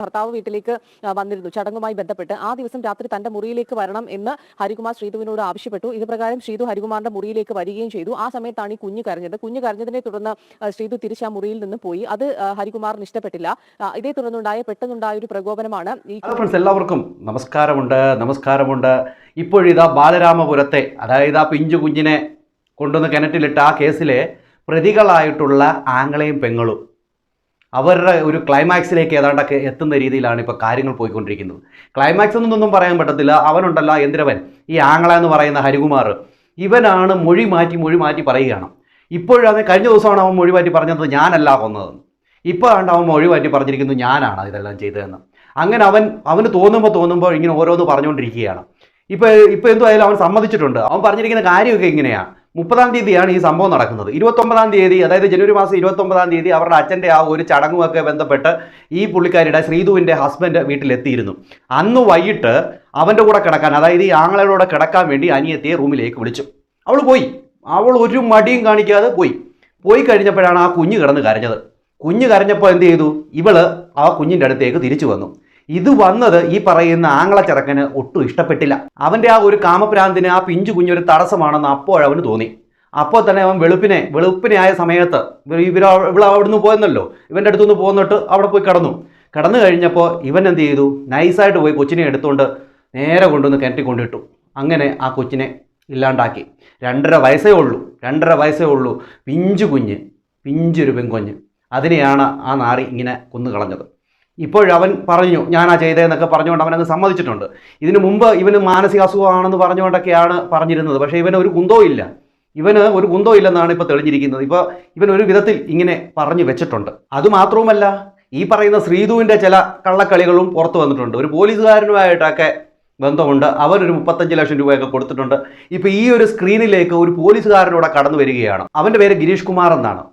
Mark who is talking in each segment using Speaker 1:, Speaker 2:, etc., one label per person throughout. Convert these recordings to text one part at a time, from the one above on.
Speaker 1: ഭർത്താവ് വീട്ടിലേക്ക് വന്നിരുന്നു ചടങ്ങുമായി ബന്ധപ്പെട്ട്. ആ ദിവസം രാത്രി തന്റെ മുറിയിലേക്ക് വരണം എന്ന് ഹരികുമാർ ശ്രീതുവിനോട് ആവശ്യപ്പെട്ടു. ഇത് പ്രകാരം ശ്രീതു ഹരികുമാറിന്റെ മുറിയിലേക്ക് വരികയും ചെയ്തു. ആ സമയത്താണ് ഈ കുഞ്ഞ് കരഞ്ഞത്. കുഞ്ഞ് കരഞ്ഞതിനെ തുടർന്ന് ശ്രീതു തിരിച്ച് ആ മുറിയിൽ നിന്ന് പോയി. അത് ഹരികുമാറിന് ഇഷ്ടപ്പെട്ടില്ല. ഇതേ തുടർന്നുണ്ടായ പെട്ടെന്നുണ്ടായ ഒരു പ്രകോപനമാണ് ഈ.
Speaker 2: എല്ലാവർക്കും നമസ്കാരമുണ്ട്. ഇപ്പോഴിതാ ബാലരാമപുരത്തെ, അതായത് ആ പിഞ്ചു കുഞ്ഞിനെ കൊണ്ടുവന്ന് കിണറ്റിലിട്ട ആ കേസിലെ പ്രതികളായിട്ടുള്ള ആങ്ങളെയും പെങ്ങളും അവരുടെ ഒരു ക്ലൈമാക്സിലേക്ക് ഏതാണ്ടൊക്കെ എത്തുന്ന രീതിയിലാണ് ഇപ്പോൾ കാര്യങ്ങൾ പോയിക്കൊണ്ടിരിക്കുന്നത്. ക്ലൈമാക്സ് എന്നൊന്നും പറയാൻ പറ്റത്തില്ല. അവനുണ്ടല്ല എന്തിരവൻ, ഈ ആങ്ങള എന്ന് പറയുന്ന ഹരികുമാർ, ഇവനാണ് മൊഴി മാറ്റി പറയുകയാണ്. ഇപ്പോഴാണ് കഴിഞ്ഞ ദിവസമാണ് അവൻ മൊഴി മാറ്റി പറഞ്ഞത് ഞാനല്ല കൊന്നതെന്ന്. ഇപ്പോൾ ആണ് അവൻ മൊഴി മാറ്റി പറഞ്ഞിരിക്കുന്നു ഞാനാണ് ഇതെല്ലാം ചെയ്തതെന്ന്. അങ്ങനെ അവന് തോന്നുമ്പോൾ ഇങ്ങനെ ഓരോന്ന് പറഞ്ഞുകൊണ്ടിരിക്കുകയാണ്. ഇപ്പോൾ എന്തായാലും അവൻ സമ്മതിച്ചിട്ടുണ്ട്. അവൻ പറഞ്ഞിരിക്കുന്ന കാര്യമൊക്കെ ഇങ്ങനെയാണ്. 30-ാം തീയതിയാണ് ഈ സംഭവം നടക്കുന്നത്. 29-ാം തീയതി, അതായത് ജനുവരി മാസം 29-ാം തീയതി അവരുടെ അച്ഛൻ്റെ ആ ഒരു ചടങ്ങുമൊക്കെ ബന്ധപ്പെട്ട് ഈ പുള്ളിക്കാരിയുടെ ശ്രീതുവിൻ്റെ ഹസ്ബൻഡ് വീട്ടിലെത്തിയിരുന്നു. അന്ന് വൈകിട്ട് അവൻ്റെ കൂടെ കിടക്കാൻ, അതായത് ഈ ആങ്ങളയുടെ കൂടെ കിടക്കാൻ വേണ്ടി അനിയത്തിയെ റൂമിലേക്ക് വിളിച്ചു. അവൾ ഒരു മടിയും കാണിക്കാതെ പോയി കഴിഞ്ഞപ്പോഴാണ് ആ കുഞ്ഞ് കിടന്ന് കരഞ്ഞത്. കുഞ്ഞ് കരഞ്ഞപ്പോൾ എന്ത് ചെയ്തു, ഇവള് ആ കുഞ്ഞിൻ്റെ അടുത്തേക്ക് തിരിച്ചു വന്നു. ഇത് വന്നത് ഈ പറയുന്ന ആങ്ങളച്ചെറുക്കന് ഒട്ടും ഇഷ്ടപ്പെട്ടില്ല. അവൻ്റെ ആ ഒരു കാമപ്രാന്തിന് ആ പിഞ്ചു കുഞ്ഞൊരു തടസ്സമാണെന്ന് അപ്പോഴവന് തോന്നി. അപ്പോൾ തന്നെ അവൻ വെളുപ്പിനെ ആയ സമയത്ത് ഇവർ അവിടുന്ന് പോയെന്നല്ലോ, ഇവൻ്റെ അടുത്തുനിന്ന് പോന്നിട്ട് അവിടെ പോയി കിടന്നു കഴിഞ്ഞപ്പോൾ ഇവൻ എന്ത് ചെയ്തു, നൈസായിട്ട് പോയി കൊച്ചിനെ എടുത്തുകൊണ്ട് നേരെ കൊണ്ടുവന്ന് കിണറ്റി കൊണ്ടിട്ടു. അങ്ങനെ ആ കൊച്ചിനെ ഇല്ലാണ്ടാക്കി. 2.5 വയസ്സേ ഉള്ളൂ പിഞ്ചൊരു പെൺകുഞ്ഞ്. അതിനെയാണ് ആ നാറി ഇങ്ങനെ കൊന്നുകളഞ്ഞത്. ഇപ്പോഴവൻ പറഞ്ഞു ഞാനാ ചെയ്തതെന്നൊക്കെ പറഞ്ഞുകൊണ്ട് അവനങ്ങ് സമ്മതിച്ചിട്ടുണ്ട്. ഇതിനു മുമ്പ് ഇവന് മാനസിക അസുഖമാണെന്ന് പറഞ്ഞുകൊണ്ടൊക്കെയാണ് പറഞ്ഞിരുന്നത്. പക്ഷേ ഇവന് ഒരു കുന്തോ ഇല്ലെന്നാണ് ഇപ്പോൾ തെളിഞ്ഞിരിക്കുന്നത്. ഇപ്പോൾ ഇവൻ ഒരു വിധത്തിൽ ഇങ്ങനെ പറഞ്ഞു വെച്ചിട്ടുണ്ട്. അതുമാത്രവുമല്ല, ഈ പറയുന്ന ശ്രീതുവിൻ്റെ ചില കള്ളക്കളികളും പുറത്തു വന്നിട്ടുണ്ട്. ഒരു പോലീസുകാരനുമായിട്ടൊക്കെ ബന്ധമുണ്ട്. അവരൊരു 35 ലക്ഷം രൂപയൊക്കെ കൊടുത്തിട്ടുണ്ട്. ഇപ്പോൾ ഈ ഒരു സ്ക്രീനിലേക്ക് ഒരു പോലീസുകാരനൂടെ കടന്നു വരികയാണ്. അവൻ്റെ പേര് ഗിരീഷ് കുമാർ എന്നാണ്.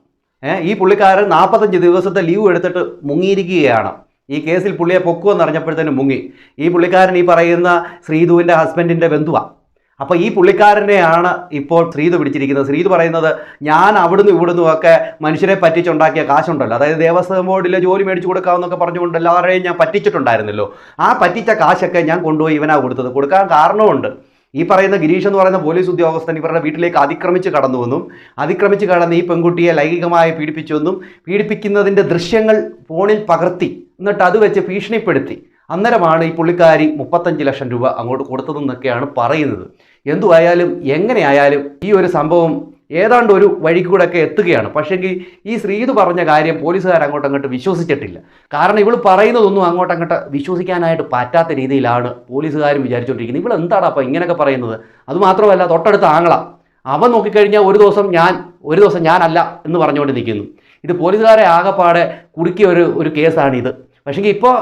Speaker 2: ഈ പുള്ളിക്കാരൻ 45 ദിവസത്തെ ലീവ് എടുത്തിട്ട് മുങ്ങിയിരിക്കുകയാണ്. ഈ കേസിൽ പുള്ളിയെ പൊക്കുമെന്ന് അറിഞ്ഞപ്പോഴത്തേനും മുങ്ങി. ഈ പുള്ളിക്കാരൻ ഈ പറയുന്ന ശ്രീതുവിൻ്റെ ഹസ്ബൻഡിൻ്റെ ബന്ധുവാണ്. അപ്പോൾ ഈ പുള്ളിക്കാരനെയാണ് ഇപ്പോൾ ശ്രീതു പിടിച്ചിരിക്കുന്നത്. ശ്രീതു പറയുന്നത് ഞാൻ ഇവിടുന്നും ഒക്കെ മനുഷ്യരെ പറ്റിച്ചുണ്ടാക്കിയ കാശുണ്ടല്ലോ, അതായത് ദേവസ്വം ബോർഡിലെ ജോലി മേടിച്ചു കൊടുക്കാമെന്നൊക്കെ പറഞ്ഞുകൊണ്ട് എല്ലാവരെയും ഞാൻ പറ്റിച്ചിട്ടുണ്ടായിരുന്നല്ലോ, ആ പറ്റിച്ച കാശൊക്കെ ഞാൻ കൊണ്ടുപോയി ഇവനാ കൊടുക്കാൻ കാരണമുണ്ട്. ഈ പറയുന്ന ഗിരീഷ് എന്ന് പറയുന്ന പോലീസ് ഉദ്യോഗസ്ഥൻ ഇവരുടെ വീട്ടിലേക്ക് അതിക്രമിച്ച് കടന്ന് ഈ പെൺകുട്ടിയെ ലൈംഗികമായി പീഡിപ്പിക്കുന്നതിൻ്റെ ദൃശ്യങ്ങൾ ഫോണിൽ പകർത്തി, എന്നിട്ട് അത് വെച്ച് ഭീഷണിപ്പെടുത്തി. അന്നേരമാണ് ഈ പുള്ളിക്കാരി 35 ലക്ഷം രൂപ അങ്ങോട്ട് കൊടുത്തതെന്നൊക്കെയാണ് പറയുന്നത്. എന്തുവായാലും എങ്ങനെയായാലും ഈ ഒരു സംഭവം ഏതാണ്ട് ഒരു വഴി കൂടെയൊക്കെ എത്തുകയാണ്. പക്ഷേങ്കിൽ ഈ ശ്രീതു പറഞ്ഞ കാര്യം പോലീസുകാർ അങ്ങോട്ട് വിശ്വസിച്ചിട്ടില്ല. കാരണം ഇവൾ പറയുന്നതൊന്നും അങ്ങോട്ട് വിശ്വസിക്കാനായിട്ട് പറ്റാത്ത രീതിയിലാണ് പോലീസുകാരും വിചാരിച്ചുകൊണ്ടിരിക്കുന്നത്. ഇവൾ എന്താണ് അപ്പോൾ ഇങ്ങനെയൊക്കെ പറയുന്നത്? അതുമാത്രമല്ല, തൊട്ടടുത്ത ആങ്ങള അവൻ നോക്കിക്കഴിഞ്ഞാൽ ഒരു ദിവസം ഞാനല്ല എന്ന് പറഞ്ഞുകൊണ്ട് നിൽക്കുന്നു. ഇത് പോലീസുകാരെ ആകെപ്പാടെ കുടുക്കിയ ഒരു കേസാണിത്. പക്ഷേ ഇപ്പോൾ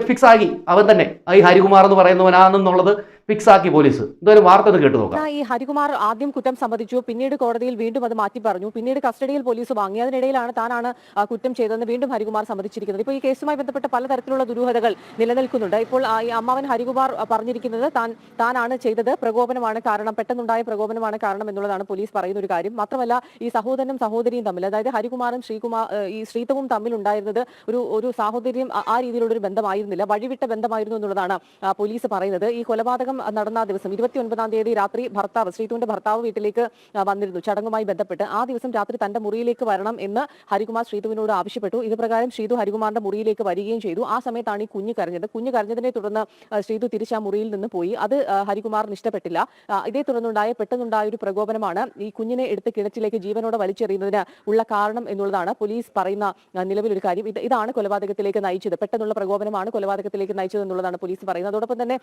Speaker 2: ഫിക്സ് ആക്കി അവൻ തന്നെ, ഈ ഹരികുമാർ എന്ന് പറയുന്നവനാണെന്നുള്ളത് ഫിക്സ് ആക്കി പോലീസ്. എന്തായാലും വാർത്ത കേട്ടു നോക്കാം.
Speaker 1: ഈ ഹരികുമാർ ആദ്യം കുറ്റം സമ്മതിച്ചു, പിന്നീട് കോടതിയിൽ വീണ്ടും അത് മാറ്റി പറഞ്ഞു, പിന്നീട് കസ്റ്റഡിയിൽ പോലീസ് വാങ്ങി. അതിനിടയിലാണ് താനാണ് കുറ്റം ചെയ്തതെന്ന് വീണ്ടും ഹരികുമാർ സമ്മതിച്ചിരിക്കുന്നത്. ഇപ്പോൾ ഈ കേസുമായി ബന്ധപ്പെട്ട പലതരത്തിലുള്ള ദുരൂഹതകൾ നിലനിൽക്കുന്നുണ്ട്. ഇപ്പോൾ ഈ അമ്മാവൻ ഹരികുമാർ പറഞ്ഞിരിക്കുന്നത് താനാണ് ചെയ്തത്, പ്രകോപനമാണ് കാരണം, പെട്ടെന്നുണ്ടായ പ്രകോപനമാണ് കാരണം എന്നുള്ളതാണ് പോലീസ് പറയുന്ന ഒരു കാര്യം. മാത്രമല്ല, ഈ സഹോദരനും സഹോദരിയും തമ്മിൽ, അതായത് ഹരികുമാറും ശ്രീതുവും തമ്മിൽ ഉണ്ടായിരുന്നത് ഒരു സാഹോദര്യം, ആ രീതിയിലുള്ള ഒരു ബന്ധമായിരുന്നില്ല, വഴിവിട്ട ബന്ധമായിരുന്നു എന്നുള്ളതാണ് പോലീസ് പറയുന്നത്. ഈ കൊലപാതകം നടന്ന ദിവസം 29-ാം തീയതി രാത്രി ശ്രീതുവിന്റെ ഭർത്താവ് വീട്ടിലേക്ക് വന്നിരുന്നു ചടങ്ങുമായി ബന്ധപ്പെട്ട്. ആ ദിവസം രാത്രി തന്റെ മുറിയിലേക്ക് വരണം എന്ന് ഹരികുമാർ ശ്രീതുവിനോട് ആവശ്യപ്പെട്ടു. ഇത് പ്രകാരം ശ്രീതു ഹരികുമാറിന്റെ മുറിയിലേക്ക് വരികയും ചെയ്തു. ആ സമയത്താണ് ഈ കുഞ്ഞ് കരഞ്ഞതിനെ തുടർന്ന് ശ്രീതു തിരിച്ച് ആ മുറിയിൽ നിന്ന് പോയി. അത് ഹരികുമാറിന് ഇഷ്ടപ്പെട്ടില്ല. ഇതേ തുടർന്നുണ്ടായ പെട്ടെന്നുണ്ടായ ഒരു പ്രകോപനമാണ് ഈ കുഞ്ഞിനെ എടുത്ത് കിണറ്റിലേക്ക് ജീവനോടെ വലിച്ചെറിയുന്നതിന് ഉള്ള കാരണം എന്നുള്ളതാണ് പോലീസ് പറയുന്ന നിലവിലൊരു കാര്യം. ഇതാണ് കൊലപാതകത്തിലേക്ക് നയിച്ചത്, പെട്ടെന്നുള്ള പ്രകോപനമാണ് കൊലപാതകത്തിലേക്ക് നയിച്ചത് എന്നുള്ളതാണ് പോലീസ് പറയുന്നത്. അതോടൊപ്പം തന്നെ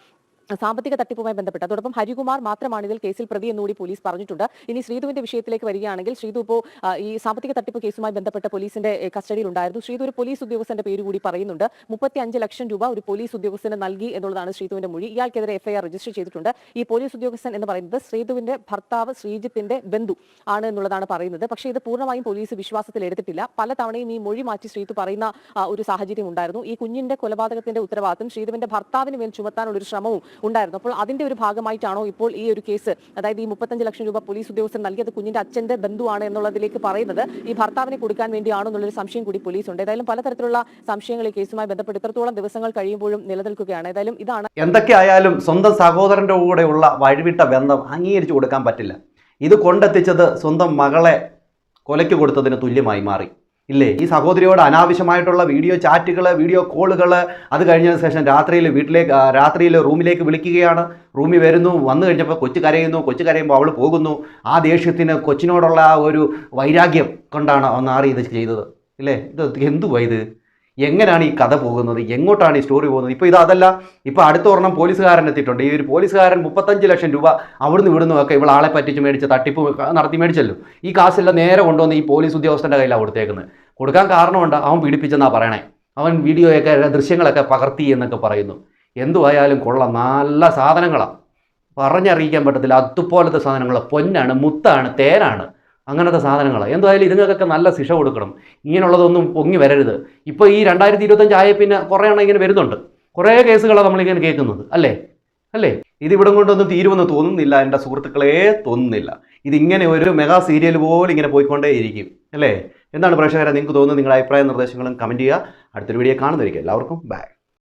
Speaker 1: സാമ്പത്തിക തട്ടിപ്പുമായി ബന്ധപ്പെട്ട് അതോടൊപ്പം ഹരികുമാർ മാത്രമാണ് ഇതിൽ കേസിൽ പ്രതി എന്നുകൂടി പോലീസ് പറഞ്ഞിട്ടുണ്ട്. ഇനി ശ്രീതുവിന്റെ വിഷയത്തിലേക്ക് വരികയാണെങ്കിൽ, ശ്രീതു ഇപ്പോൾ ഈ സാമ്പത്തിക തട്ടിപ്പ് കേസുമായി ബന്ധപ്പെട്ട് പോലീസിന്റെ കസ്റ്റഡിയിൽ ഉണ്ടായിരുന്നു. ശ്രീതു ഒരു പോലീസ് ഉദ്യോഗസ്ഥന്റെ പേര് കൂടി പറയുന്നുണ്ട്. 35 ലക്ഷം രൂപ ഒരു പോലീസ് ഉദ്യോഗസ്ഥന് നൽകി എന്നുള്ളതാണ് ശ്രീതുവിന്റെ മൊഴി. ഇയാൾക്കെതിരെ എഫ്ഐആർ രജിസ്റ്റർ ചെയ്തിട്ടുണ്ട്. ഈ പോലീസ് ഉദ്യോഗസ്ഥൻ എന്ന് പറയുന്നത് ശ്രീതുവിന്റെ ഭർത്താവ് ശ്രീജിത്തിന്റെ ബന്ധു ആണ് എന്നുള്ളതാണ് പറയുന്നത്. പക്ഷേ ഇത് പൂർണ്ണമായും പോലീസ് വിശ്വാസത്തിൽ എടുത്തിട്ടില്ല. പല തവണയും ഈ മൊഴി മാറ്റി ശ്രീതു പറയുന്ന ഒരു സാഹചര്യം ഉണ്ടായിരുന്നു. ഈ കുഞ്ഞിന്റെ കൊലപാതകത്തിന്റെ ഉത്തരവാദിത്തം ശ്രീതുവിന്റെ ഭർത്താവിന് മേൽ ചുമത്താനുള്ള ഒരു ശ്രമവും ഉണ്ടായിരുന്നു. അപ്പോൾ അതിന്റെ ഒരു ഭാഗമായിട്ടാണോ ഇപ്പോൾ ഈ ഒരു കേസ്, അതായത് ഈ 35 ലക്ഷം രൂപ പോലീസ് ഉദ്യോഗസ്ഥർ നൽകിയത് കുഞ്ഞിന്റെ അച്ഛന്റെ ബന്ധുവാണ് എന്നുള്ളതിലേക്ക് പറയുന്നത് ഈ ഭർത്താവിനെ കൊടുക്കാൻ വേണ്ടിയാണോ എന്നുള്ളൊരു സംശയം കൂടി പോലീസ് ഉണ്ട്. ഏതായാലും പലതരത്തിലുള്ള സംശയങ്ങൾ ഈ കേസുമായി ബന്ധപ്പെട്ട് ഇത്രത്തോളം ദിവസങ്ങൾ കഴിയുമ്പോഴും നിലനിൽക്കുകയാണ്. ഏതായാലും ഇതാണ്.
Speaker 2: എന്തൊക്കെയായാലും സ്വന്തം സഹോദരൻ്റെ കൂടെയുള്ള വഴിവിട്ട ബന്ധം അംഗീകരിച്ചു കൊടുക്കാൻ പറ്റില്ല. ഇത് കൊണ്ടെത്തിച്ചത് സ്വന്തം മകളെ കൊലയ്ക്ക് കൊടുത്തതിന് തുല്യമായി മാറി ഇല്ലേ? ഈ സഹോദരിയോട് അനാവശ്യമായിട്ടുള്ള വീഡിയോ ചാറ്റുകൾ, വീഡിയോ കോളുകൾ, അത് കഴിഞ്ഞതിന് ശേഷം രാത്രിയിൽ റൂമിലേക്ക് വിളിക്കുകയാണ്. റൂമിൽ വരുന്നു, വന്നു കഴിഞ്ഞപ്പോൾ കൊച്ചു കരയുന്നു, കൊച്ചു കരയുമ്പോൾ അവൾ പോകുന്നു. ആ ദേഷ്യത്തിന് കൊച്ചിനോടുള്ള ആ ഒരു വൈരാഗ്യം കൊണ്ടാണ് നാറി ഇത് ചെയ്തത് ഇല്ലേ? ഇത് എന്തുവാ ഇത്? എങ്ങനെയാണ് ഈ കഥ പോകുന്നത്? എങ്ങോട്ടാണ് ഈ സ്റ്റോറി പോകുന്നത്? ഇപ്പോൾ അതല്ല, ഇപ്പോൾ അടുത്ത ഒരെണ്ണം പോലീസുകാരൻ എത്തിയിട്ടുണ്ട്. ഈ ഒരു പോലീസുകാരൻ 35 ലക്ഷം രൂപ അവിടുന്ന് ഇവിടുന്ന് ഒക്കെ ഇവൾ ആളെ പറ്റിച്ച് മേടിച്ച് തട്ടിപ്പ് നടത്തി മേടിച്ചല്ലോ. ഈ കാശെല്ലാം നേരെ കൊണ്ടുവന്ന് ഈ പോലീസ് ഉദ്യോഗസ്ഥൻ്റെ കയ്യിലാണ് കൊടുത്തേക്കുന്നത്. കൊടുക്കാൻ കാരണമുണ്ട്, അവൻ പീഡിപ്പിച്ചെന്നാണ് പറയണേ. അവൻ വീഡിയോയൊക്കെ ദൃശ്യങ്ങളൊക്കെ പകർത്തി എന്നൊക്കെ പറയുന്നു. എന്തുവായാലും കൊള്ളാം, നല്ല സാധനങ്ങളാണ്, പറഞ്ഞറിയിക്കാൻ പറ്റത്തില്ല. അതുപോലത്തെ സാധനങ്ങൾ പൊന്നാണ്, മുത്താണ്, തേനാണ്, അങ്ങനത്തെ സാധനങ്ങൾ. എന്തായാലും ഇതിനൊക്കെ നല്ല ശിക്ഷ കൊടുക്കണം. ഇങ്ങനെയുള്ളതൊന്നും പൊങ്ങി വരരുത്. ഇപ്പോൾ ഈ 2025 ആയ പിന്നെ കുറേ എണ്ണം ഇങ്ങനെ വരുന്നുണ്ട്. കുറേ കേസുകളാണ് നമ്മളിങ്ങനെ കേൾക്കുന്നത് അല്ലേ? ഇതിവിടം കൊണ്ടൊന്നും തീരുമെന്ന് തോന്നുന്നില്ല എൻ്റെ സുഹൃത്തുക്കളെ, തോന്നുന്നില്ല. ഇതിങ്ങനെ ഒരു മെഗാ സീരിയൽ പോലെ ഇങ്ങനെ പോയിക്കൊണ്ടേയിരിക്കും അല്ലേ? എന്താണ് പ്രേക്ഷകരെ നിങ്ങൾക്ക് തോന്നുന്നത്? നിങ്ങളുടെ അഭിപ്രായ നിർദ്ദേശങ്ങളും കമൻറ്റ് ചെയ്യുക. അടുത്തൊരു വീഡിയോ കാണുന്നതായിരിക്കും. എല്ലാവർക്കും ബൈ.